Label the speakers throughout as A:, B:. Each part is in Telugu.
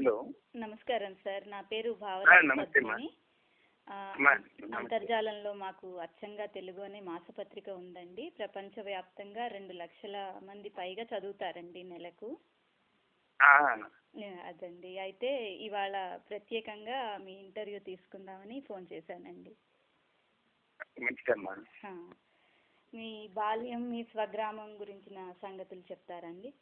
A: హలో.
B: నమస్కారం సార్. నా పేరు
A: నమస్తే
B: భావరాణి. అంతర్జాలంలో మాకు అచ్చంగా తెలుగు అనే మాసపత్రిక ఉందండి. ప్రపంచవ్యాప్తంగా 2 లక్షల మంది పైగా చదువుతారండి నెలకు. అదండి. అయితే ఇవాళ ప్రత్యేకంగా మీ ఇంటర్వ్యూ తీసుకుందామని ఫోన్ చేశానండి. మీ బాల్యం, మీ స్వగ్రామం గురించిన సంగతులు చెప్తారండి?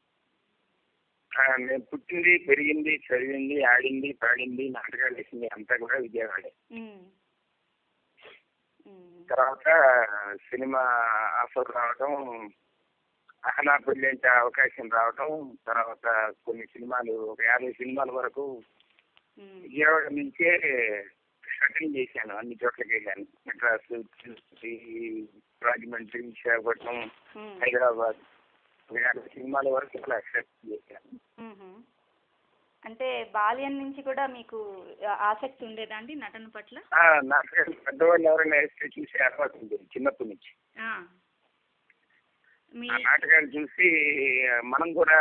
A: నేను పుట్టింది, పెరిగింది, చదివింది, ఆడింది, పాడింది, నాటకాలు వేసింది అంతా కూడా విజయవాడే. తర్వాత సినిమా ఆఫర్ రావటం, అహనా పెళ్ళంటే అవకాశం రావటం, తర్వాత కొన్ని సినిమాలు ఒక 50 సినిమాల వరకు విజయవాడ నుంచే షటిల్ చేశాను. అన్ని చోట్లకి వెళ్ళాను. మెడ్రాస్, రాజమండ్రి, విశాఖపట్నం, హైదరాబాద్ 50 సినిమాల వరకు ఇలా యాక్సెప్ట్ చేశాను.
B: అంటే బాల్యం నుంచి కూడా మీకు ఆసక్తి ఉండేదా అండి నటన పట్ల?
A: నాటకాలు పెద్దవాళ్ళు ఎవరైనా వేస్తే చూసి అలవాటు ఉండేది చిన్నప్పటి నుంచి. నాటకాలు చూసి మనం కూడా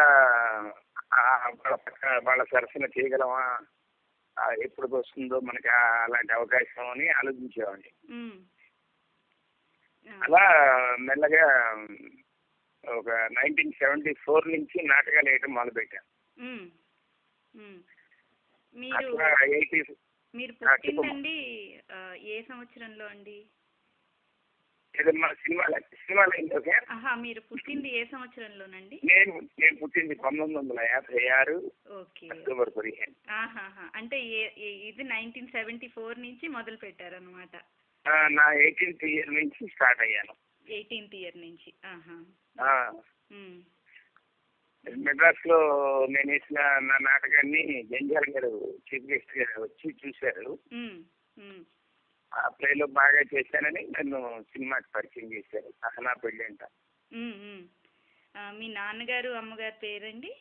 A: వాళ్ళ సరసన చేయగలమా, ఎప్పుడు వస్తుందో మనకి అలాంటి అవకాశం అని ఆలోచించేవాడిని. అలా మెల్లగా ఒక 1974 నుంచి నాటకాలు వేయటం మొదలుపెట్టాను.
B: మీరు పుట్టిందండి ఏ సంవత్సరంలో అండి?
A: ఏదమ్మా సినిమాలు
B: మీరు పుట్టింది ఏ సంవత్సరంలోనండి?
A: నేను పుట్టింది 1956 అక్టోబర్ 15.
B: అంటే ఇది 1974 నుంచి మొదలు పెట్టారనమాట.
A: నా 18th ఇయర్ నుంచి స్టార్ట్ అయ్యాను.
B: 18th ఇయర్ నుంచి.
A: మెడ్రాస్ లో నేను వేసిన నా నాటకాన్ని జంజాల గారు చీఫ్ గెస్ట్ గారు వచ్చి చూశారు. ఆ ప్లేలో బాగా చేశానని నన్ను సినిమాకి పరిచయం చేశారు. అహనా పెళ్ళంట.
B: మీ నాన్నగారు అమ్మగారి పేరండి?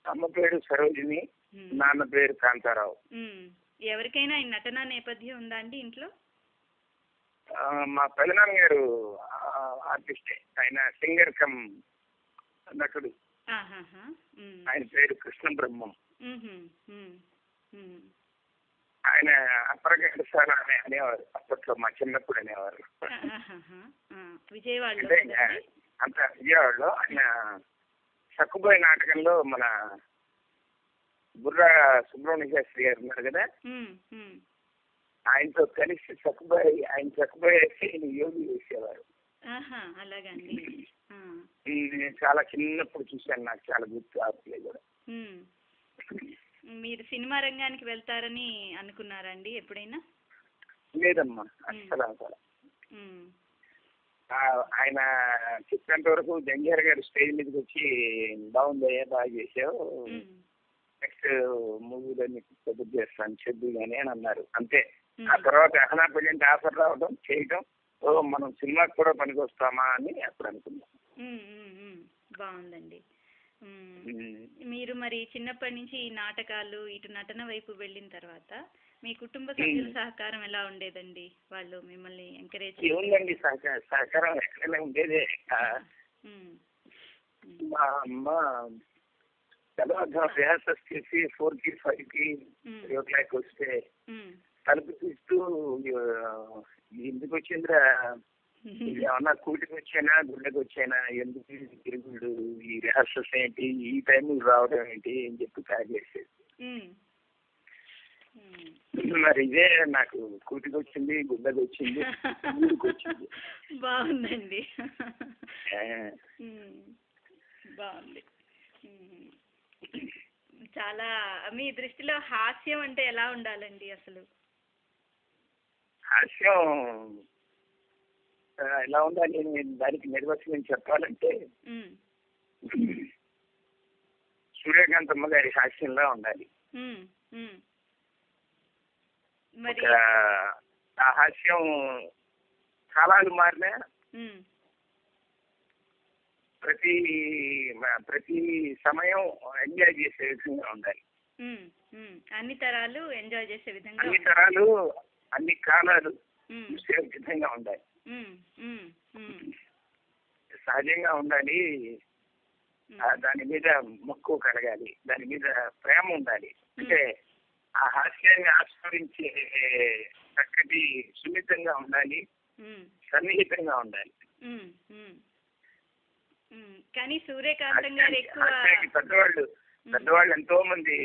A: అమ్మ పేరు సరోజిని, నాన్న పేరు కాంతారావు.
B: ఎవరికైనా ఈ నటన నేపథ్యం ఉందా అండి ఇంట్లో?
A: మా పెదనాన్న గారు ఆర్టిస్టే. ఆయన సింగర్ కమ్ నటుడు. ఆయన పేరు కృష్ణ బ్రహ్మం. ఆయన అప్పరగడ్డ సార్ అనేవారు అప్పట్లో, మా చిన్నప్పుడు అనేవారు.
B: విజయవాడలో
A: అంత విజయవాడలో ఆయన సక్కుబాయి నాటకంలో మన బుర్రా సుబ్రహ్మణ్య శాస్త్రి గారు ఉన్నారు కదా, ఆయనతో కలిసి ఆయన సక్కుబాయి వేసి యోగి వేసేవారు. నేను చాలా చిన్నప్పుడు చూశాను. నాకు చాలా గుర్తు ఆపలే కూడా.
B: మీరు సినిమా రంగానికి వెళ్తారని అనుకున్నారండి ఎప్పుడైనా?
A: లేదమ్మా, అసలు ఆయన చెప్పేంత వరకు జంజార్ గారు స్టేజ్ మీదకి వచ్చి బాగుందయ్యా, బాగా చేసావు, నెక్స్ట్ మూవీలో నీకు సపోర్ట్ చేస్తాను చెప్పు కానీ అని అన్నారు. అంతే. ఆ తర్వాత అహనా పెళ్ళంటే ఆఫర్ రావడం, చేయటం, మనం సినిమాకి కూడా పనికి వస్తామా అని అప్పుడు అనుకున్నాం.
B: బాగుందండి. మీరు మరి చిన్నప్పటి నుంచి ఈ నాటకాలు, ఇటు నటన వైపు వెళ్ళిన తర్వాత మీ కుటుంబ సభ్యుల సహకారం ఎలా ఉండేదండి? వాళ్ళు మిమ్మల్ని ఎంకరేజ్
A: ఏముందండి, సహకారం ఎక్కడైనా ఉండేదే. మా అమ్మ రిహార్సల్స్ చేసి 4కి 5కి యోగాకి వస్తే తలుపు తీస్తూ ఎందుకు వచ్చిందిరా, ఏమన్నా కూటికి వచ్చానా గుళ్ళకి వచ్చానా, ఎందుకు తిరుగుడు, ఈ రిహార్సల్స్ ఏంటి, ఈ టైం రావడం ఏంటి అని చెప్పి ప్యాక్ చేసేది. మరి ఇదే నాకు కూటికి వచ్చింది, గుళ్ళకి వచ్చింది, ఊరికి వచ్చింది.
B: బాగుందండి, బాగుంది. చాలా. మీ దృష్టిలో హాస్యం అంటే ఎలా ఉండాలండి అసలు?
A: హాస్యం ఎలా ఉండాలి, దానికి నిర్వచనం చెప్పాలంటే సూర్యకాంతమ్మ గారి హాస్యంలా ఉండాలి. ఆ హాస్యం కాలాలు మారినా ప్రతి సమయం ఎంజాయ్ చేసే విధంగా ఉండాలి.
B: అన్ని తరాలు ఎంజాయ్ చేసే విధంగా,
A: అన్ని తరాలు అన్ని కాలాలు చూసే విధంగా ఉండాలి. సహజంగా ఉండాలి. దాని మీద మక్కువ కలగాలి, దాని మీద ప్రేమ ఉండాలి. అంటే ఆ హాస్యాన్ని ఆస్వాదించే చక్కటి సున్నితంగా ఉండాలి, సన్నిహితంగా ఉండాలి.
B: కానీ సూర్యకాంతం గారు ఎక్కువ
A: పెద్దవాళ్ళు ఎంతో మంది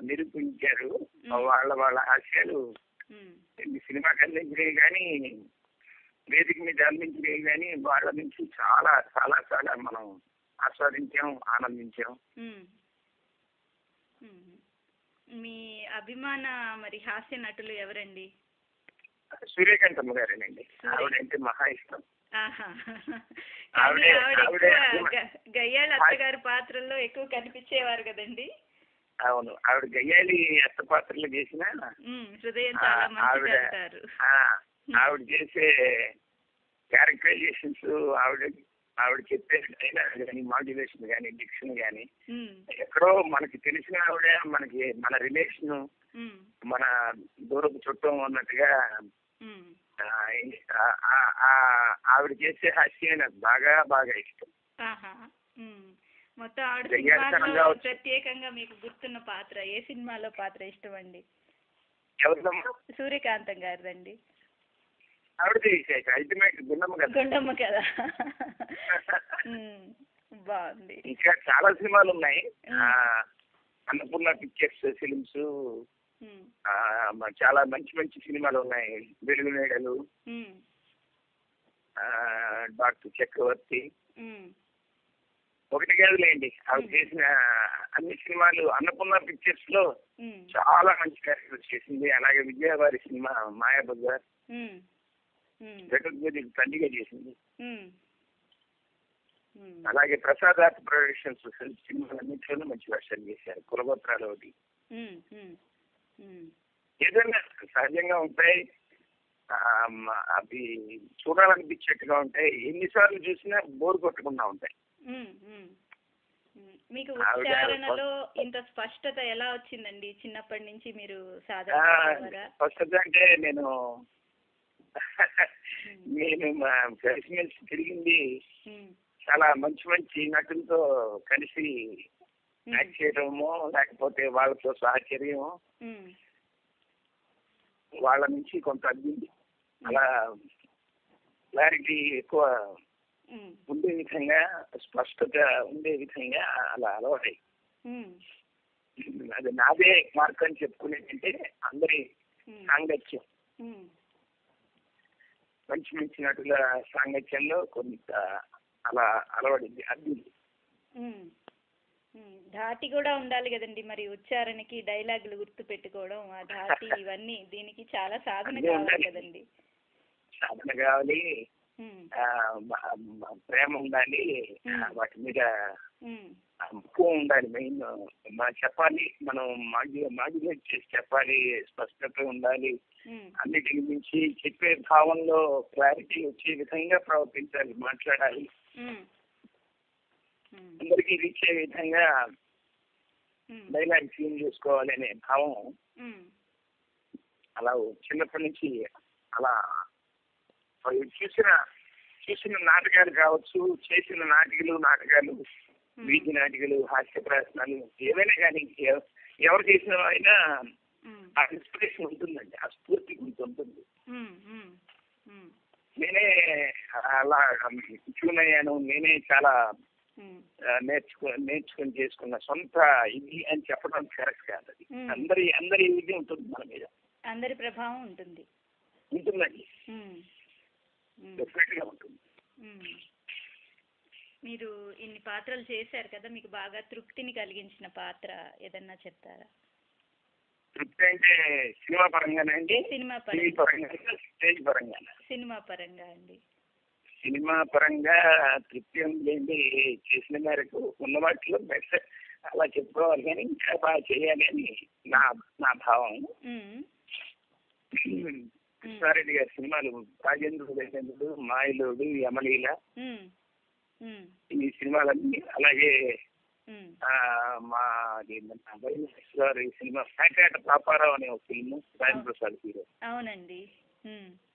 A: నిరూపించారు. వాళ్ళ హాస్యాలు సినిమాకి అందించినవి కానీ, వేదిక మీద అందించినవి కానీ వాళ్ళ నుంచి చాలా చాలా చాలా మనం ఆస్వాదించాం, ఆనందించాం.
B: మీ అభిమాన మరి హాస్య నటులు ఎవరండి?
A: సూర్యకాంతమ్మ గారేనండి. ఆవిడంటే మహా ఇష్టం.
B: గయ్యాళి అత్తగారి పాత్రల్లో ఎక్కువ కనిపించేవారు కదండి.
A: అవును, ఆవిడ గయ్యాళి అత్త పాత్రలు చేసిన
B: హృదయం చాలా మంచిది అంటారు.
A: ఆవిడ చేసే క్యారెక్టరైజేషన్స్, ఆవిడ చెప్పే డైలాగ్ కానీ, మాడ్యులేషన్ కానీ, డిక్షన్ కానీ ఎక్కడో మనకి తెలిసిన ఆవిడ, మనకి మన రిలేషన్, మన దూరపు చుట్టం అన్నట్టుగా ఆవిడ చేసే హాస్యం నాకు బాగా బాగా ఇష్టం.
B: మొత్తం ఆవిడ ప్రత్యేకంగా మీకు గుర్తున్న పాత్ర ఏ సినిమాలో పాత్ర ఇష్టం అండి?
A: ఎవరిదమ్మా?
B: సూర్యకాంతం గారిదండి.
A: ఆవిడది అల్టిమేట్ గుండమ్మ కదా.
B: గుండమ్మ కదా, బాగుంది.
A: ఇంకా చాలా సినిమాలు ఉన్నాయి. అన్నపూర్ణ పిక్చర్స్ ఫిలిమ్స్ చాలా మంచి మంచి సినిమాలు ఉన్నాయి. వెలుగు నీడలు, డాక్టర్ చక్రవర్తి, ఒకటి కాదులేండి ఆవిడ చేసిన అన్ని సినిమాలు. అన్నపూర్ణ పిక్చర్స్ లో చాలా మంచి క్యారెక్టర్స్ చేసింది. అలాగే విజయవారి సినిమా మాయాబజార్ జగద్గురి తల్లిగా చేసింది. అలాగే ప్రసాద్ ఆర్ట్ ప్రొడక్షన్స్ సినిమాలన్నింటిలోనూ మంచి వేషాలు చేశారు. కులగోత్రాలు ఒకటి. ఏదైనా సహజంగా ఉంటాయి, అవి చూడాలనిపించేట్టుగా ఉంటాయి. ఎన్నిసార్లు చూసినా బోర్ కొట్టకుండా ఉంటాయి.
B: మీకు ఉచ్చారణలో ఇంత స్పష్టత ఎలా వచ్చిందండి? చిన్నప్పటి నుంచి మీరు సాధారణ
A: స్పష్టత అంటే నేను కలిసిమెలిసి తిరిగింది చాలా మంచి మంచి నటులతో కలిసి యాక్ట్ చేయడమో, లేకపోతే వాళ్ళతో సహచర్యమో, వాళ్ళ నుంచి కొంత అబ్బింది. అలా క్లారిటీ ఎక్కువ ఉండే విధంగా, స్పష్టత ఉండే విధంగా అలా అలవాటాయి. అది నాదే మార్క్ అని చెప్పుకునేటంటే అందరి సాంగత్యం, మంచి మంచి నటుల సాంగత్యంలో కొంత అలా అలవాడింది, అబ్బింది.
B: ధాటి కూడా ఉండాలి కదండి మరి ఉచ్చారణకి, డైలాగులు గుర్తు పెట్టుకోవడం, ఆ ధాటి ఇవన్నీ దీనికి చాలా సాధన కావాలి కదండి.
A: సాధన కావాలి, ప్రేమ ఉండాలి, వాటి మీద మక్కువ ఉండాలి. మెయిన్ చెప్పాలి, మనం మాడ్యులేట్ చేసి చెప్పాలి, స్పష్టత ఉండాలి. అన్నిటిని మించి చెప్పే భావంలో క్లారిటీ వచ్చే విధంగా ప్రవర్తించాలి, మాట్లాడాలి, అందరికీ రీచ్ అయ్యే విధంగా డైలాగ్ క్లీన్ చేసుకోవాలి అనే భావం అలా చిన్నప్పటి నుంచి అలా చూసిన నాటకాలు కావచ్చు, చేసిన నాటకాలు, వీధి నాటికలు, హాస్య ప్రయత్నాలు ఏవైనా కానీ ఎవరు చేసిన అయినా ఆ ఇన్స్పిరేషన్ ఉంటుందండి, ఆ స్ఫూర్తి ఉంటుంది. నేనే అలా ట్యూన్ అయ్యాను, నేనే చాలా నేర్చుకొని చేసుకున్న సొంత ఇది అని చెప్పడం కరెక్ట్ కాదు. అది అందరి ఇది ఉంటుంది, మన మీద
B: అందరి ప్రభావం ఉంటుందండి,
A: డెఫినెట్ గా ఉంటుంది.
B: మీరు ఇన్ని పాత్రలు చేశారు కదా, మీకు బాగా తృప్తిని కలిగించిన పాత్ర ఏదన్నా చెప్తారా?
A: తృప్తి అంటే సినిమా పరంగానే అండి?
B: సినిమా
A: పరంగా, స్టేజ్ పరంగా?
B: సినిమా పరంగా అండి.
A: సినిమా పరంగా తృప్తి ఉందండి. చేసిన మేరకు ఉన్న వాటిలో బెస్ట్ అలా చెప్పుకోవాలి, కానీ ఇంకా బాగా చేయాలి అని నా భావం. కృష్ణారెడ్డి గారి సినిమాలు రాజేంద్రుడు, మాయలోడు, యమలీల, ఈ సినిమాలన్నీ, అలాగే మా గారి సినిమా పేకాట పాపారావు అనే ఒక ఫిల్మ్, రాజేంద్ర ప్రసాద్ హీరో.
B: అవునండి.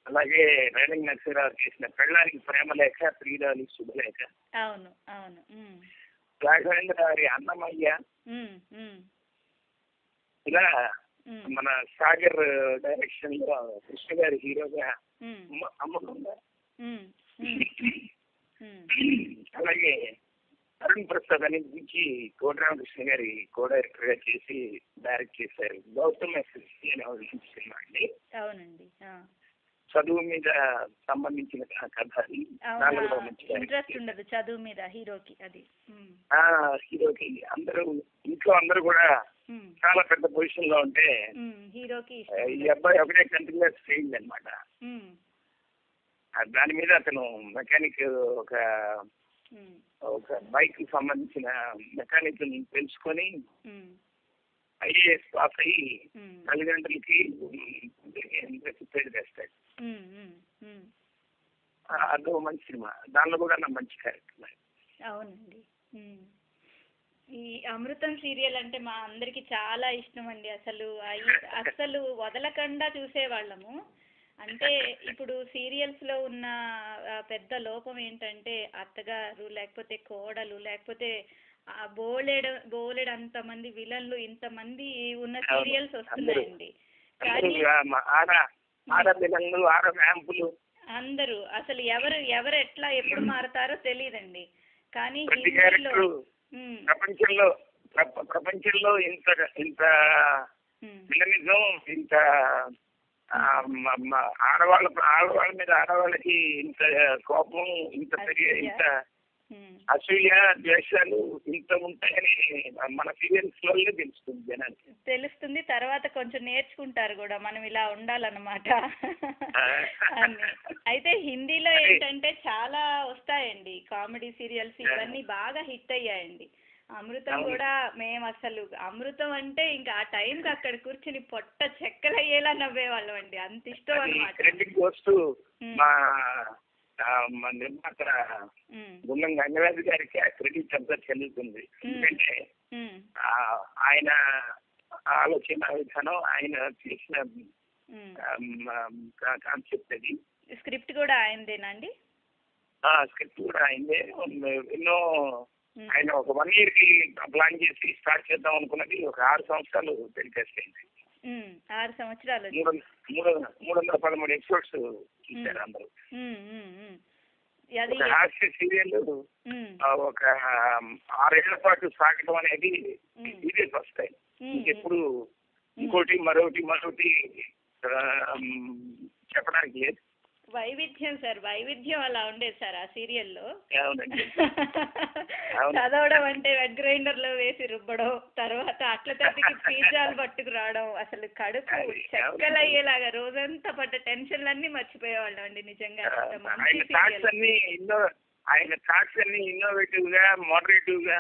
A: అలాగే రైలింగ్ నరసింహరావు చేసిన పెళ్ళానికి ప్రేమలేఖ, ప్రియురాలి శుభలేఖ.
B: అవును అవును.
A: రాఘవేంద్ర గారి అన్నమయ్య, ఇలా మన సాగర్ డైరెక్షన్ లో కృష్ణ గారి హీరోగా అమ్మకుండా, అలాగే అరుణ్ ప్రసాద్ అని గురించి కోటరామకృష్ణ గారి కో డైరెక్టర్ గా చేసి డైరెక్ట్ చేశారు. గౌతమ్ ఎస్ఎస్సి అనే సినిమా అండి.
B: అవునండి.
A: చదువు మీద సంబంధించిన కథ అది.
B: ఇంట్రెస్ట్ ఉండదు చదువు మీద హీరోకి. అది
A: హీరోకి ఇంట్లో అందరూ కూడా చాలా పెద్ద పొజిషన్ లో ఉంటే
B: హీరోకి
A: ఈ అబ్బాయి ఒకటే కంటిన్యూస్ ఫెయిల్ అనమాట. దాని మీద అతను మెకానిక్ ఒక బైక్ కి సంబంధించిన మెకానిక్ తెలుసుకొని ఐఏఎస్ పాస్ అయ్యి తల్లిదండ్రులకి పేరు తెస్తాడు. అదో మంచి సినిమా. దానిలో కూడా నా మంచి క్యారెక్టర్.
B: అవునండి. ఈ అమృతం సీరియల్ అంటే మా అందరికి చాలా ఇష్టం అండి. అసలు వదలకుండా చూసేవాళ్ళము. అంటే ఇప్పుడు సీరియల్స్ లో ఉన్న పెద్ద లోపం ఏంటంటే అత్తగారు లేకపోతే కోడలు లేకపోతే బోలెడు అంతమంది విలన్లు ఇంతమంది ఉన్న సీరియల్స్ వస్తున్నాయండి. అందరూ అసలు ఎవరు ఎట్లా ఎప్పుడు మారుతారో తెలియదండి. కానీ
A: ప్రపంచంలో ఇంత విలనిజం, ఇంత ఆడవాళ్ళ మీద ఆడవాళ్ళకి ఇంత కోపం, ఇంత అసూయ, ద్వేషాలు ఇంత ఉంటాయని మన సీరియల్స్ వల్లే తెలుస్తుంది జనానికి.
B: తెలుస్తుంది. తర్వాత కొంచెం నేర్చుకుంటారు కూడా మనం ఇలా ఉండాలన్నమాట. అయితే హిందీలో ఏంటంటే చాలా వస్తాయండి కామెడీ సీరియల్స్, ఇవన్నీ బాగా హిట్ అయ్యాయండి. అమృతం కూడా మేము అసలు అమృతం అంటే ఇంకా ఆ టైంకి అక్కడ కూర్చుని పొట్ట చెక్కలయ్యేలా నవ్వేవాళ్ళం అండి. అంత ఇష్టం అన్నమాట.
A: నిర్మాత గుండం గంగరాజు గారికి ఆ క్రెడిట్ అంతా చెల్లుతుంది. ఎందుకంటే ఆయన ఆలోచన విధానం, ఆయన చేసిన కాన్సెప్ట్ అది.
B: స్క్రిప్ట్ కూడా ఆయనదేనండి?
A: స్క్రిప్ట్ కూడా ఆయనదే. ఎన్నో ఆయన ఒక 1 year కి ప్లాన్ చేసి స్టార్ట్ చేద్దాం అనుకున్నది ఒక 6 సంవత్సరాలు టెలికాస్ట్ అయింది.
B: 6 సంవత్సరాలు
A: 313 ఎపిసోడ్స్ చూశారు అందరూ. హాస్య సీరియల్ ఒక 6 ఏళ్ల పాటు సాగడం అనేది ఇదే ఫస్ట్ టైం. ఇంకెప్పుడు ఇంకోటి మరొకటి చెప్పడానికి లేదు.
B: వైవిధ్యం సార్, వైవిధ్యం అలా ఉండేది సార్ ఆ సీరియల్లో.
A: అవునండి.
B: చదవడం అంటే వెడ్ గ్రైండర్ లో వేసి రుబ్బడం, తర్వాత అట్ల తద్దికి పిజ్జాలు పట్టుకు రావడం, అసలు కడుపు చెక్కలయ్యేలాగా రోజంతా పడ్డ టెన్షన్లన్నీ మర్చిపోయేవాళ్ళం అండి నిజంగా.
A: ఆయన థాట్స్ అన్ని ఇన్నోవేటివ్ గా, మోడరేటివ్ గా,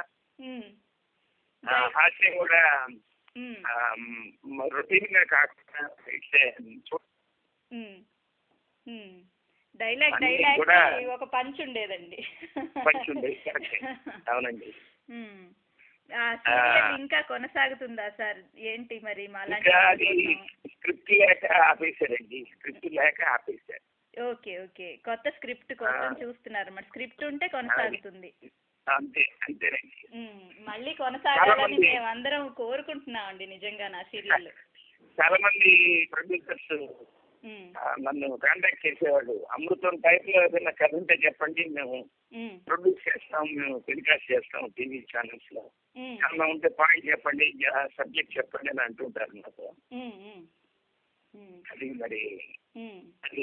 A: హాస్యం కూడా రొటీన్ గా కాకుండా
B: డైలాగ్ ఒక పంచ్ ఉండేదండి.
A: అవునండి.
B: ఆ సీరియల్ ఇంకా కొనసాగుతుందా సార్? ఏంటి మరి
A: స్క్రిప్ట్ లేక ఆపేశారండి.
B: ఓకే. కొత్త స్క్రిప్ట్ కోసం చూస్తున్నారు. మరి స్క్రిప్ట్ ఉంటే కొనసాగుతుంది.
A: అంతేనండి.
B: మళ్ళీ కొనసాగాలని మేము అందరం కోరుకుంటున్నామండి నిజంగా నా సీరియల్.
A: చాలా మంది ప్రొడ్యూసర్స్ నన్ను కాంటాక్ట్ చేసేవాడు. అమృతం టైప్ లో ఏదైనా కథ ఉంటే చెప్పండి, మేము ప్రొడ్యూస్ చేస్తాం, మేము టెలికాస్ట్ చేస్తాం టీవీ ఛానల్స్ లో. ఏమన్నా ఉంటే పాయింట్ చెప్పండి, సబ్జెక్ట్ చెప్పండి అని అంటుంటారు నాతో. అది మరి అది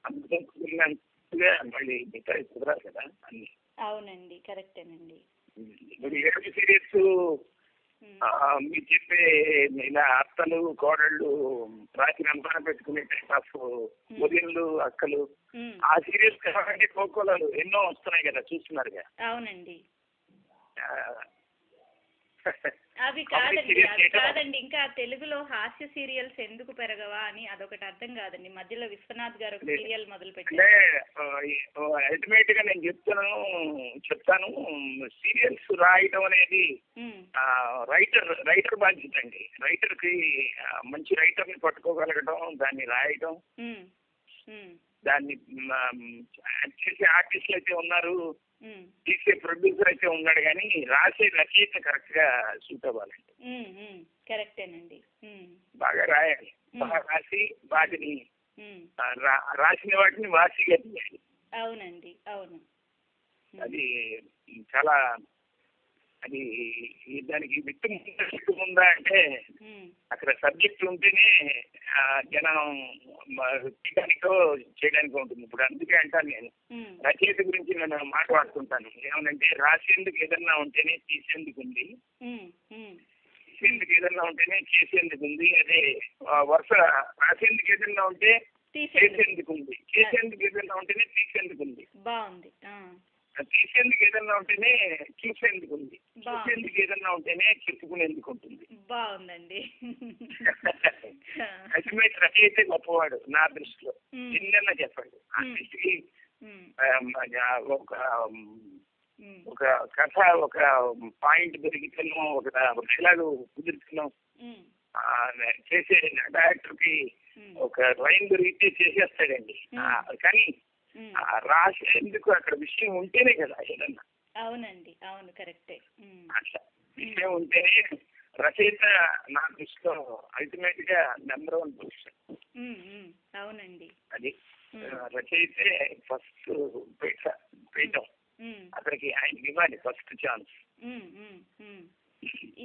A: అమృతం కుదిరినంతగా మళ్ళీ మిగతా కుదరాలి కదా అన్ని.
B: అవునండి, కరెక్టేనండి.
A: మరి 7 సీరియల్స్ మీరు చెప్పే ఇలా అత్తలు, కోడళ్ళు, రాత్రి అంతా పెట్టుకునే టైప్ ఆఫ్ ఉదయంలు, అక్కలు, ఆ సీరియల్స్ కావాలంటే కోకోలాలు ఎన్నో వస్తున్నాయి కదా, చూస్తున్నారుగా.
B: అవునండి. అవి కాదండి ఇంకా తెలుగులో హాస్య సీరియల్స్ ఎందుకు పెరగవా అని అదొకటి అర్థం కాదండి. మధ్యలో విశ్వనాథ్ గారు ఒక సీరియల్ మొదలు పెట్టారు.
A: అల్టిమేట్ గా నేను చెప్తాను సీరియల్స్ రాయడం అనేది రైటర్ బాధ్యత అండి. రైటర్ కి మంచి రైటర్ ని పట్టుకోగలగడం, దాన్ని రాయడం, దాన్ని చేసే ఆర్టిస్టులు అయితే ఉన్నారు. తీసే ప్రొడ్యూసర్ అయితే ఉన్నాడు, కానీ రాసే రచయిత కరెక్ట్ గా సూట్ అవ్వాలండి.
B: కరెక్టేనండి.
A: బాగా రాయాలి, బాగా రాసి వాటిని రాసిన వాటిని వాసిగా తీయాలి.
B: అవునండి, అవును.
A: అది చాలా, అది దానికి విట్టు ఉందా అంటే అక్కడ సబ్జెక్ట్ ఉంటేనే జనం తీయడానికో చేయడానికి ఉంటుంది. ఇప్పుడు అందుకే అంటాను నేను రచయిత గురించి నేను మాట్లాడుతుంటాను. ఏమనంటే రాసేందుకు ఏదన్నా ఉంటేనే తీసేందుకు ఉంది, తీసేందుకు ఏదన్నా ఉంటేనే చేసేందుకు ఉంది. అదే వరుస రాసేందుకు ఏదన్నా ఉంటే చేసేందుకు ఉంది, చేసేందుకు ఏదన్నా ఉంటేనే తీసేందుకు ఉంది.
B: బాగుంది.
A: తీసేందుకు ఏదన్నా ఉంటేనే చూసేందుకు ఉంది, చూసేందుకు ఏదన్నా ఉంటేనే చెప్పుకునేందుకు ఉంటుంది.
B: బాగుందండి.
A: అల్టిమేట్ రచయిత గొప్పవాడు నా దృష్టిలో. ఎన్నన్నా చెప్పండి, ఆ దృష్టికి ఒక కథ, ఒక పాయింట్ దొరికితేనో, ఒక డైలాగ్ కుదురుతున్నాం, చేసే డైరెక్టర్ కి ఒక లైన్ దొరికితే చేసేస్తాడండి. కానీ రాసేందుకు అక్కడ విషయం ఉంటేనే కదా ఏదన్నా.
B: అవునండి, అవును, కరెక్టే.
A: అట్లా విషయం ఉంటేనే రచయిత నా దృష్టిలో అల్టిమేట్ గా నెంబర్ 1 పొజిషన్.
B: అవునండి,
A: అది రచయితే ఫస్ట్ పీఠం, అతనికి ఆయనకి ఇవ్వాలి ఫస్ట్ ఛాన్స్.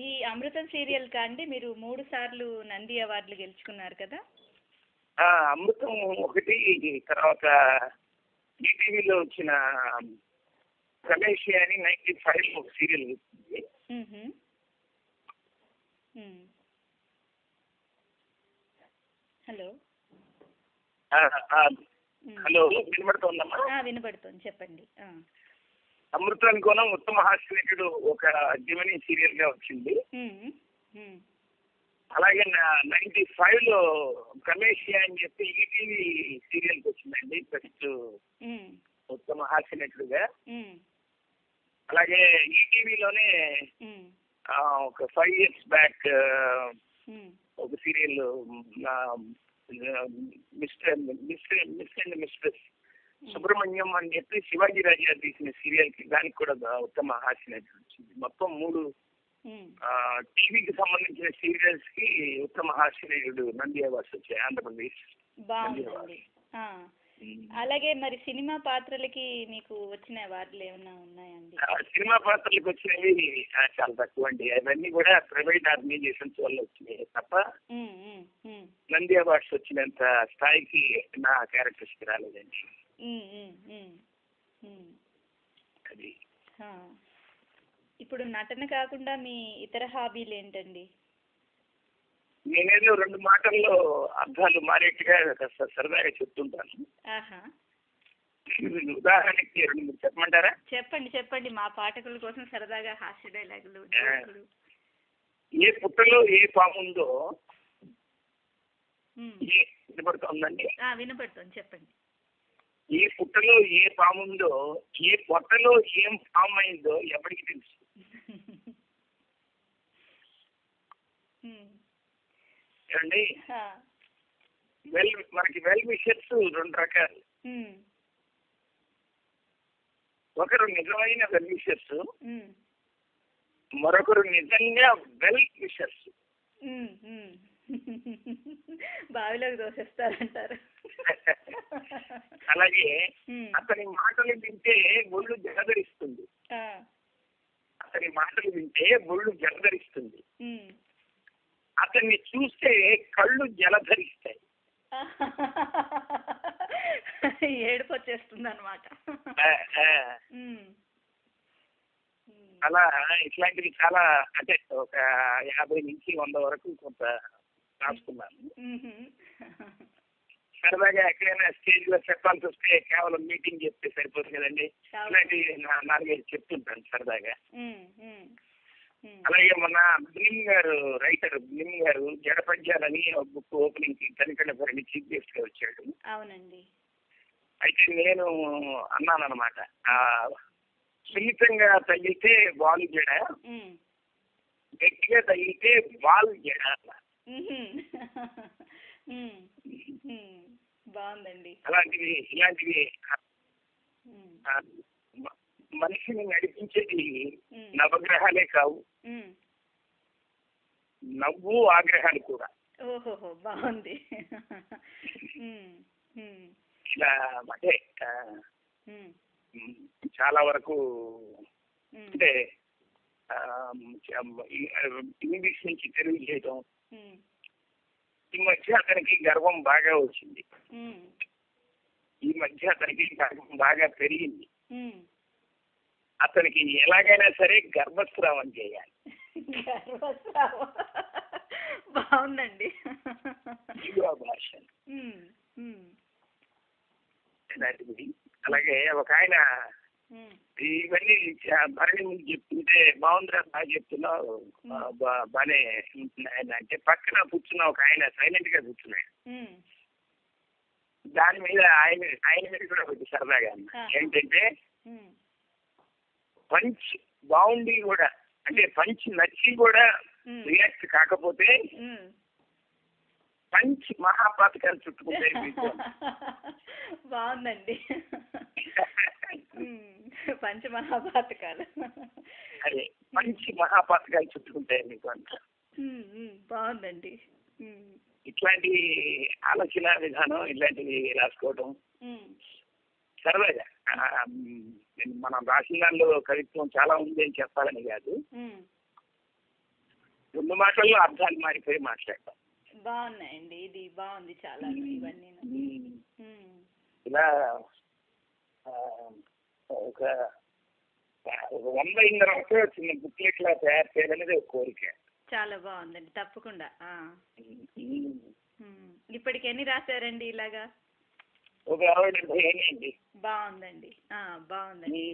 B: ఈ అమృతం సీరియల్ కాండి మీరు 3 సార్లు నంది అవార్డులు గెలుచుకున్నారు కదా?
A: అమృతం ఒకటి, తర్వాత ఈటీవీలో వచ్చిన రమేష్ అని 95 ఒక సీరియల్ వచ్చింది.
B: Hello
A: hello, వినబడుతోందమ్మా?
B: వినబడుతోంది, చెప్పండి.
A: అమృతానికి కోణం ఉత్తమ హాస్యనటుడు ఒక జిమనీ సీరియల్ గా వచ్చింది. అలాగే 95 లో రమేష్ అని చెప్పి ఈటీవీ సీరియల్ కి వచ్చిందండి ఫస్ట్ ఉత్తమ హాస్యనటుడుగా. అలాగే ఈటీవీలోనే ఒక 5 years బ్యాక్ ఒక సీరియల్ మిస్ట్రెస్ సుబ్రహ్మణ్యం అని చెప్పి శివాజీ రాజా తీసిన సీరియల్ కి, దానికి కూడా ఉత్తమ హాస్యనటుడు వచ్చింది. మొత్తం 3 టీవీకి సంబంధించిన సీరియల్స్ కి ఉత్తమ హాస్యనటుడు నంది అవార్డ్స్ వచ్చాయి ఆంధ్రప్రదేశ్.
B: బాగుందండి. అలాగే మరి సినిమా పాత్రలకి మీకు వచ్చిన అవార్డులు ఏమైనా ఉన్నాయండి?
A: సినిమా పాత్రలకు వచ్చినవి చాలా తక్కువ అండి. అవన్నీ కూడా ప్రైవేట్ ఆర్గనైజేషన్స్ వల్ల వచ్చినాయి తప్ప నంది అవార్డ్స్ వచ్చినంత స్థాయికి నా క్యారెక్టర్స్ కి రాలేదండి. అది
B: ఇప్పుడు నటన కాకుండా మీ ఇతర హాబీలు ఏంటండి?
A: నేనేదో 2 మాటల్లో అర్థాలు మారేట్టుగా సరదాగా చెప్తుంటాను. ఉదాహరణకి 2-3 చెప్పమంటారా?
B: చెప్పండి, చెప్పండి. మా పాఠకుల కోసం సరదాగా హాస్య డైలాగులు.
A: ఏ పుట్టలో ఏ పాముందో, వినపడుతోందండి?
B: వినపడుతోంది, చెప్పండి.
A: ఏ పుట్టలో ఏ పాముందో, ఏ పొట్టలో ఏం పాము అయిందో ఎవరికి తెలుసు? ఏమండి, మనకి వెల్ విషర్స్ 2 రకాలు. ఒకరు నిజమైన వెల్ విషర్స్, మరొకరు నిజంగా వెల్ విషర్స్.
B: బావిలోకి దోసేస్తారంటారు.
A: అలాగే అతని మాటలు వింటే ఒళ్ళు జలధరిస్తుంది, అతని మాటలు వింటే ఒళ్ళు జలధరిస్తుంది, అతన్ని చూస్తే కళ్ళు జలధరిస్తాయి.
B: ఏడుపు వచ్చేస్తుంది అన్నమాట.
A: అలా ఇట్లాంటివి చాలా, అంటే ఒక 50 నుంచి 100 వరకు కొంత రాసుకున్నాను. సరదాగా ఎక్కడైనా స్టేజ్ లో చెప్పాల్సి వస్తే కేవలం మీటింగ్ చెప్తే సరిపోతుంది కదండి. ఇలాంటివి 4-5 చెప్తుంటాను సరదాగా. అలాగే మొన్న బ్లిమ్ గారు, రైటర్ బ్లిమ్ గారు జడపద్యాలని ఒక బుక్ ఓపెనింగ్ కి కనికళ్ళ చీఫ్ గెస్ట్ గా వచ్చాడు.
B: అవునండి.
A: అయితే నేను అన్నాను అనమాట, సున్నితంగా తగిలితే వాలు జడ, గట్టిగా తగిలితే వాల్ జడ.
B: బాగుందండి.
A: ఇలాంటివి మనిషిని నడిపించేది
B: ఉమ్,
A: నవగ్రహాలే కావు,
B: ఉమ్.
A: నవ్వు ఆగ్రహాలు కూడా.
B: ఓహోహో, బాగుంది. ఉమ్, ఉమ్,
A: ఇలా అంటే
B: ఉమ్,
A: చాలా వరకు
B: ఉమ్,
A: అంటే ఇంగ్లీష్ నుంచి తెలుగు చేయటం.
B: ఉమ్,
A: ఈ మధ్య అతనికి గర్వం బాగా వచ్చింది,
B: ఉమ్,
A: ఈ మధ్య అతనికి గర్వం బాగా పెరిగింది.
B: ఉమ్.
A: అతనికి ఎలాగైనా సరే గర్భస్రావం చేయాలి.
B: గర్వస్రావం. బాగుందండి.
A: జీవ భాష
B: ఉమ్, ఉమ్,
A: ఇలాంటిది. అలాగే ఒక ఆయన
B: ఉమ్,
A: ఇవన్నీ భరణి ముందు చెప్తుంటే బాగుందిరా, బాగా చెప్తున్నావు, బానే ఉంటున్నాయని అంటే పక్కన కూర్చున్న ఒక ఆయన సైలెంట్ గా కూర్చున్నాడు.
B: ఉమ్,
A: దాని మీద ఆయన ఆయన మీద కూడా ఒకటి సరదాగా ఏంటంటే
B: ఉమ్,
A: పంచ్ బాగుండి కూడా అంటే పంచ్ నచ్చి కూడా
B: ఉమ్,
A: రియాక్ట్ కాకపోతే
B: ఉమ్.
A: పంచ్ మహాపాతకాలు చుట్టుకుంటాయి మీకు.
B: బాగుందండి. పంచమహాపాతకాలు.
A: అదే పంచ్ మహాపాతకాలు చుట్టుకుంటాయి మీకు అంట.
B: బాగుందండి.
A: ఇట్లాంటి ఆలోచన విధానం ఇలాంటివి రాసుకోవడం సరదాగా. మనం రాసిన దానిలో కవిత్వం చాలా ఉంది అని చెప్పాలని కాదు, రెండు మాటల్లో అర్థాలు మారిపోయి మాట్లాడతాం.
B: బాగున్నాయండి, ఇది బాగుంది చాలా. ఇవన్నీ
A: ఇలా ఒక 100 అయిన తర్వాత చిన్న బుక్లెట్ లా తయారు చేయాలనేది ఒక కోరిక.
B: చాలా బాగుందండి, తప్పకుండా. ఇప్పటికి ఎన్ని రాశారండి ఇలాగా?
A: ఒక 70 అండి.
B: బాగుందండి, బాగుందండి.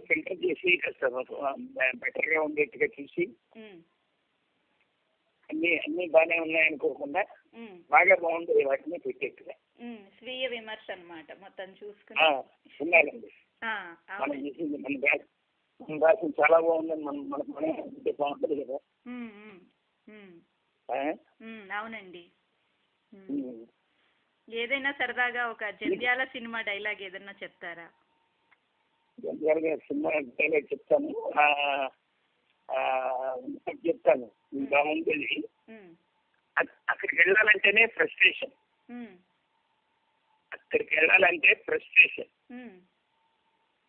A: ఫిల్టర్ చేసి బెటర్ గా ఉండేట్టుగా చూసి అన్ని బాగానే ఉన్నాయనుకోకుండా బాగా బాగుంది వాటిని పెట్టేట్టుగా
B: స్వీయ విమర్శ అన్నమాట మొత్తం చూసుకుని
A: ఉండాలండి. మనం చేసింది మన రాసింది చాలా బాగుందని మనకు బాగుంటుంది కదా.
B: అవునండి. ఏదైనా సరదాగా ఒక జంధ్యాల సినిమా డైలాగ్ ఏదన్నా చెప్తారా?
A: జంధ్యాల సినిమా డైలాగ్ చెప్తాను, చెప్తాను. బాగుంటుంది. అక్కడికి వెళ్ళాలంటేనే ఫ్రస్ట్రేషన్, అక్కడికి వెళ్ళాలంటే ఫ్రస్ట్రేషన్.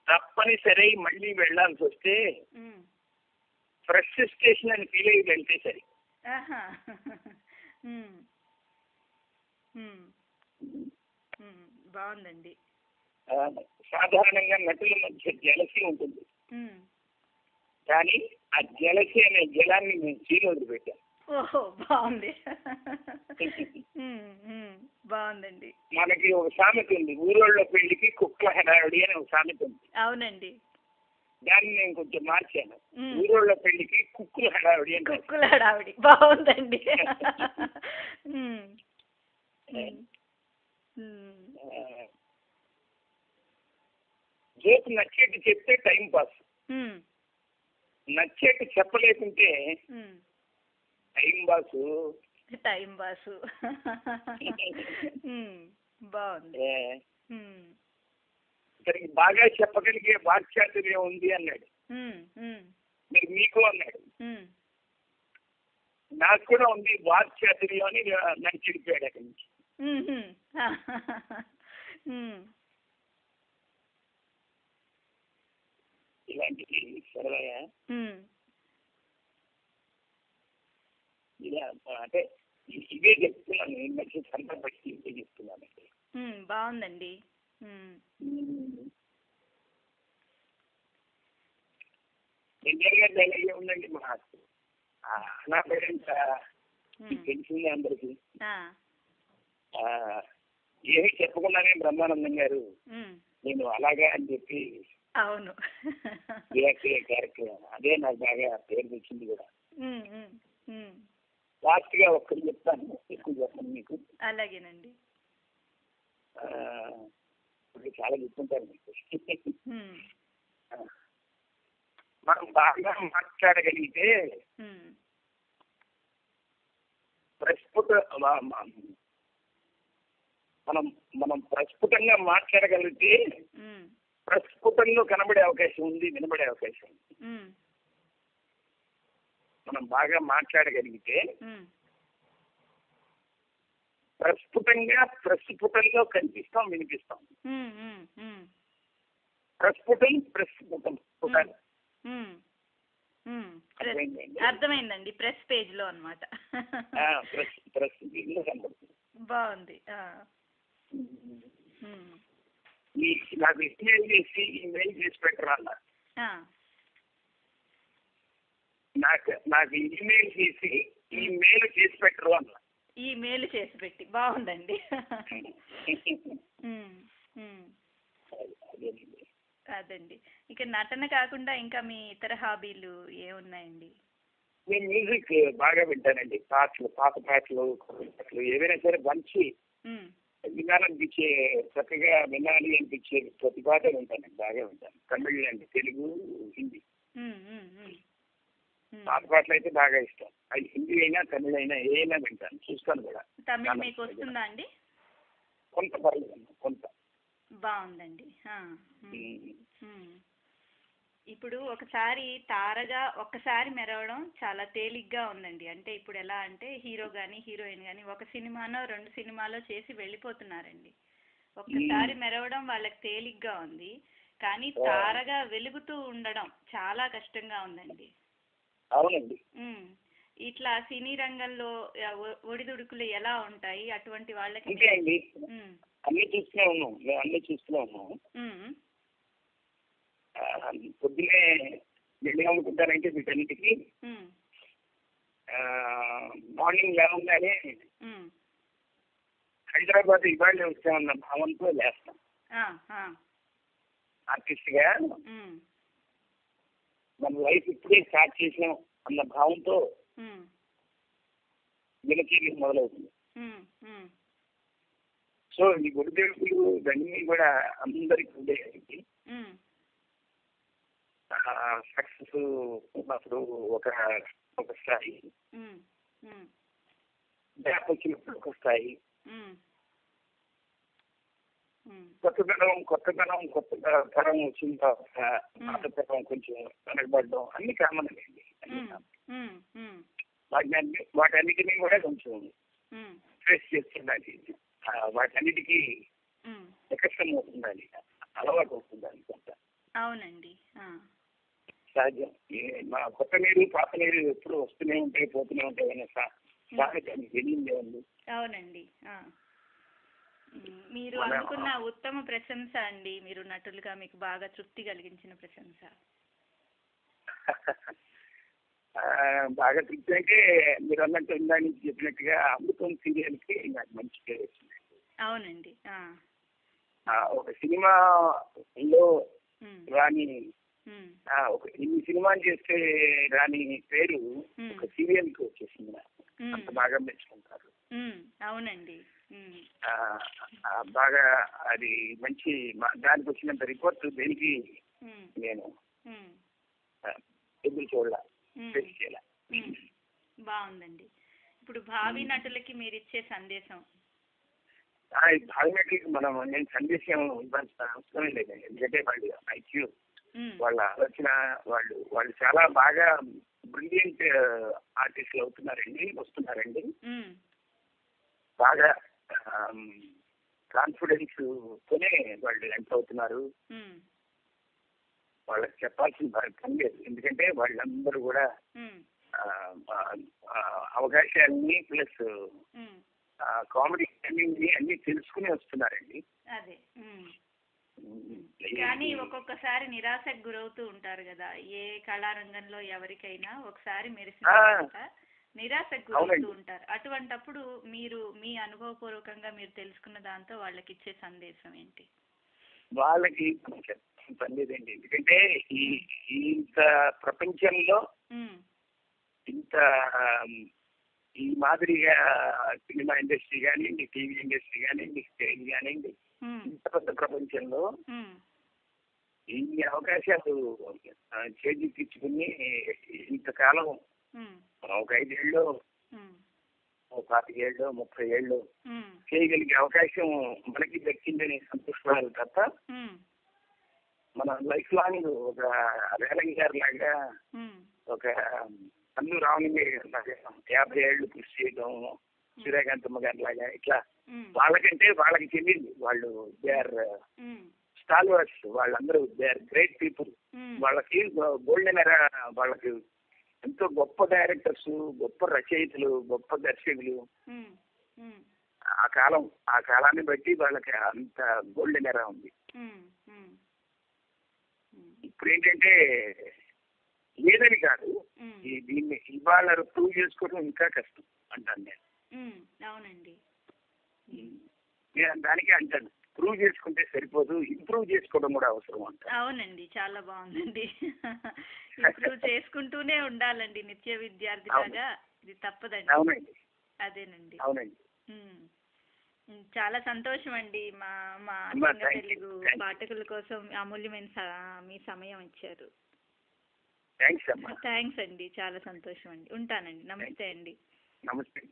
A: తప్పనిసరి మళ్ళీ వెళ్ళాల్సి వస్తే ఫ్రస్ట్రేషన్ అని ఫీల్ అయ్యి వెళ్తే సరి.
B: బాగుందండి.
A: సాధారణంగా నటుల మధ్య జలసి ఉంటుంది, కానీ ఆ జలసి అనే జలాన్ని మేము చీర వదిలిపెట్టాం.
B: ఓహో, బాగుంది. బాగుందండి.
A: మనకి ఒక సామెత ఉంది, ఊరోళ్ళ పెళ్లికి కుక్కల హడావిడి అని ఒక సామెత ఉంది.
B: అవునండి.
A: దాన్ని నేను కొంచెం మార్చాను, ఊరోళ్ళ పెళ్లికి కుక్కుల హడావిడి అని.
B: కుక్కుల హడావిడి బాగుందండి.
A: జోక్ నచ్చేట్టు చెప్తే టైం పాస్, నచ్చేట్టు చెప్పలేకుంటే టైం పాసు.
B: Time pass. బాగుంది.
A: ఇతనికి బాగా చెప్పగలిగే వాక్చాతుర్యం ఉంది అన్నాడు, మరి మీకు అన్నాడు. నాకు కూడా ఉంది వాక్చాతుర్యం అని నన్ను చెడిపోయాడు అక్కడి నుంచి. ఇలాంటివి సరదాగా ఇలా అంటే ఇవే చెప్తున్నాను, ఈ మధ్య సరదా బట్టి ఇవే చెప్తున్నాను.
B: బాగుందండి.
A: జనరల్గా డైలాగ్ ఉందండి, మాకు నా పేరెంట్ తెలిసింది అందరికి. ఏమీ చెప్పకుండానే బ్రహ్మానందం గారు నేను అలాగా అని చెప్పి
B: అవును
A: క్యారెక్టర్ అదే నాకు బాగా పేరు తెచ్చింది కూడా. లాస్ట్ గా ఒక్కటి చెప్తాను, ఎక్కువ చెప్పండి మీకు.
B: అలాగేనండి.
A: చాలా చెప్తుంటారు మీకు. మనం బాగా మాట్లాడగలిగితే ప్రస్ఫుట మనం మనం ప్రస్ఫుటంగా మాట్లాడగలిగితే ప్రస్ఫుటంలో కనబడే అవకాశం ఉంది, వినబడే అవకాశం ఉంది. మనం బాగా మాట్లాడగలిగితే ప్రస్ఫుటంలో కనిపిస్తాం, వినిపిస్తాం. ప్రస్ఫుటం
B: అర్థమైందండి. ప్రెస్ పేజ్ లో అన్నమాట.
A: ప్రెస్ పేజ్ లో కనబడుతుంది.
B: బాగుంది.
A: నాకు ఈమెయిల్ చేసి పెట్టరా అన్న. నాకు ఈమెయిల్ చేసి ఈమెయిల్ చేసి పెట్టరు అన్న.
B: ఈమెయిల్ చేసి పెట్టి బాగుందండి. అదండి. ఇక నటన కాకుండా ఇంకా మీ ఇతర హాబీలు ఏమున్నాయండి?
A: నేను మ్యూజిక్ బాగా వింటానండి. పాటలు, పాత పాటలు, ఏవైనా సరే మంచి వినాలనిపించే, చక్కగా వినాలి అనిపించే ప్రతి పాట వింటానండి, బాగా వింటాను. తమిళ్ అండి, తెలుగు, హిందీ. పాత పాటలు అయితే బాగా ఇష్టం. అది హిందీ అయినా తమిళ్ అయినా ఏమైనా వింటాను, చూస్తాను కూడా.
B: తమిళ్ మీకు వస్తుందా అండి?
A: కొంత పర్లేదు, కొంత.
B: బాగుందండి. ఇప్పుడు ఒకసారి తారగా ఒక్కసారి మెరవడం చాలా తేలిగ్గా ఉందండి. అంటే ఇప్పుడు ఎలా అంటే హీరో గాని హీరోయిన్ గాని ఒక సినిమానో 2 సినిమాలో చేసి వెళ్ళిపోతున్నారండి. ఒక్కసారి మెరవడం వాళ్ళకి తేలిగ్గా ఉంది, కానీ తారగా వెలుగుతూ ఉండడం చాలా కష్టంగా ఉందండి.
A: అవునండి.
B: ఇట్లా సినీ రంగంలో ఒడిదుడుకులు ఎలా ఉంటాయి అటువంటి వాళ్ళకి?
A: అన్ని చూస్తూనే ఉన్నాం. పొద్దునే వెళ్ళి అమ్ముకుంటారంటే వీటన్నిటికీ మార్నింగ్ లేవగానే హైదరాబాద్ ఇవాళ వచ్చామన్న భావంతో లేస్తాం. ఆర్టిస్ట్ గా మన లైఫ్ ఇప్పుడే స్టార్ట్ చేసాం అన్న భావంతో దినచర్య మొదలవుతుంది. సో ఈ ఒడిదుడుకులు ఇవన్నీ కూడా అందరికి ఉండేవి. సక్సెస్ ఉన్నప్పుడు ఒక స్థాయి, గ్యాప్ వచ్చినప్పుడు ఒక స్థాయి, కొత్త తరం వచ్చిన తర్వాత పాత తరం కొంచెం వెనకబడడం అన్ని కామన్ అండి. వాటన్నిటినీ కూడా కొంచెం ఫేస్ చేస్తుండాలి. వాటన్నిటికీ ఎకష్టం అవుతుండాలి, అలవాటు అవుతుండాలి కొంత.
B: అవునండి,
A: సహజం. మా కొత్త నీరు పాత నీరు ఎప్పుడు వస్తూనే ఉంటాయి, పోతూనే ఉంటాయి అనే సామెతని తెలియదే ఉంది.
B: అవునండి. మీరు అనుకున్న ఉత్తమ ప్రశంస అండి, మీరు నటులుగా మీకు బాగా తృప్తి కలిగించిన ప్రశంస?
A: బాగా తృప్తి అంటే మీరు అన్నట్టు ఇందా నుంచి చెప్పినట్టుగా అమృతం సీరియల్ కి నాకు మంచి పేరు వచ్చింది.
B: అవునండి.
A: ఒక సినిమాలో రాని, ఒక ఇన్ని సినిమాలు చేస్తే రాని పేరు ఒక సీరియల్ కి వచ్చేసింది. అంత బాగా మెచ్చుకుంటారు.
B: అవునండి.
A: బాగా అది మంచి, దానికి వచ్చినంత రిపోర్ట్ దేనికి నేను ఎదురు చూడాలి.
B: బాగుందండి. ఇప్పుడు భావి నటులకి మీరు ఇచ్చే సందేశం?
A: భావి నటులకి నేను సందేశం ఇవ్వాల్సిన అవసరం లేదండి. ఎందుకంటే వాళ్ళు ఐక్యూ, వాళ్ళ ఆలోచన, వాళ్ళు చాలా బాగా బ్రిలియంట్ ఆర్టిస్టులు వస్తున్నారండి. బాగా కాన్ఫిడెన్స్ తోనే వాళ్ళు ఎంటర్ అవుతున్నారు. వాళ్ళకి చెప్పాల్సిన పని లేదు. ఎందుకంటే వాళ్ళందరూ కూడా అవకాశాలని ప్లస్ కామెడీ అన్ని తెలుసుకుని వస్తున్నారండి.
B: అదే, కానీ ఒక్కొక్కసారి నిరాశకు గురవుతూ ఉంటారు కదా, ఏ కళారంగంలో ఎవరికైనా ఒకసారి మెరిసిన నిరాశకు గురవుతూ ఉంటారు. అటువంటప్పుడు మీరు మీ అనుభవపూర్వకంగా మీరు తెలుసుకున్న దాంతో వాళ్ళకి ఇచ్చే సందేశం ఏంటి?
A: వాళ్ళకి పని లేదండి. ఎందుకంటే ఇంత ప్రపంచంలో ఇంత ఈ మాదిరిగా సినిమా ఇండస్ట్రీ కానివ్వండి, టీవీ ఇండస్ట్రీ కానివ్వండి, స్టేజ్ కానివ్వండి, ఇంత పెద్ద ప్రపంచంలో ఇన్ని అవకాశాలు చేజిక్కించుకుని ఇంతకాలం ఒక 5 ఏళ్ళు 25 ఏళ్ళు 30 ఏళ్ళు
B: ఉమ్,
A: చేయగలిగే అవకాశం మనకి దక్కిందని సంతోషపడాలి తప్ప
B: ఉమ్,
A: మన లైఫ్ లాంగ్ ఒక రేలంగి గారి లాగా
B: ఉమ్,
A: ఒక అల్లు రావణి లాగా 50 ఏళ్ళు కృషి చేయడం సూర్యకాంతమ్మ గారి లాగా ఇట్లా
B: ఉమ్,
A: వాళ్ళకంటే వాళ్ళకి తెలియదు. వాళ్ళు దే ఆర్
B: ఉమ్,
A: స్టాల్వర్స్, వాళ్ళందరూ దే ఆర్ గ్రేట్ పీపుల్.
B: ఉమ్,
A: వాళ్ళకి గోల్డెన్ ఎరా, వాళ్ళకి ఎంతో గొప్ప డైరెక్టర్స్, గొప్ప రచయితలు, గొప్ప దర్శకులు.
B: ఉమ్, ఉమ్,
A: ఆ కాలాన్ని బట్టి వాళ్ళకి అంత గోల్డెన్ ఎరా ఉంది.
B: ఉమ్, ఉమ్, ఉమ్,
A: ఇప్పుడు ఏంటంటే లేదని కాదు,
B: ఉమ్,
A: దీన్ని ఇవాళ ప్రూవ్ చేసుకోవడం ఇంకా కష్టం అంటాను నేను.
B: ఉమ్, అవునండి.
A: నేను దానికే అంటాను, ప్రూవ్ చేసుకుంటే సరిపోదు, ఇంప్రూవ్ చేసుకోవడం కూడా అవసరం అంటాను.
B: అవునండి, చాలా బాగుందండి. ఇంప్రూవ్ చేసుకుంటూనే ఉండాలండి నిత్య విద్యార్థిలాగా, ఇది తప్పదండి.
A: అవునండి,
B: అదేనండి.
A: అవునండి.
B: ఉమ్. చాలా సంతోషం అండి. మా మా
A: అమ్మా,
B: సంగ
A: thank you,
B: Telugu
A: thank you.
B: పాఠకుల కోసం అమూల్యమైన మీ సమయం ఇచ్చారు.
A: థ్యాంక్స్ అమ్మా.
B: థ్యాంక్స్ అండి, చాలా సంతోషం అండి. ఉంటానండి. నమస్తే అండి.
A: నమస్తే.